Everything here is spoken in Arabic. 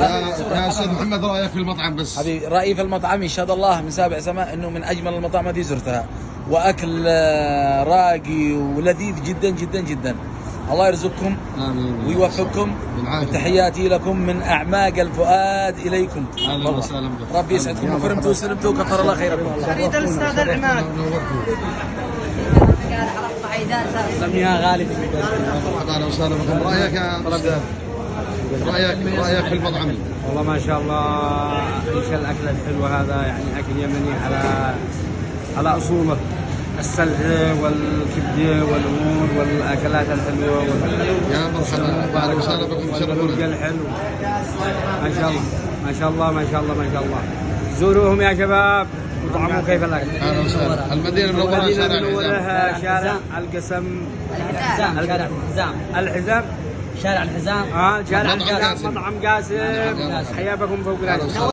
يا استاذ محمد، رايك في المطعم بس؟ حبيبي، رايي في المطعم يشهد الله من سابع سماء انه من اجمل المطاعم التي زرتها، واكل راقي ولذيذ جدا جدا جدا. الله يرزقكم ويوفقكم. تحياتي لكم من اعماق الفؤاد اليكم. اهلا وسهلا بك. ربي يسعدكم وكرمتوا وسلمتوا وكثر الله خيركم. اريد الاستاذ العماد. سميها غالي. اهلا وسهلا بكم. رايك يا استاذ؟ رايك في المطعم؟ والله ما شاء الله، ايش الاكل الحلو هذا، يعني اكل يمني على اصوله، السلع والكبده والامور والاكلات الحلوه يا مرحبا، اهلا وسهلا بكم. تشرفونا. الحلو ما شاء الله ما شاء الله ما شاء الله ما شاء الله. زوروهم يا شباب وطعموا كيف الاكل. اهلا وسهلا. المدينه المنوره شارع الحزام. شارع القسم. الحزام. شارع الحزام. شارع مطعم قاسم. حياكم فوق العين.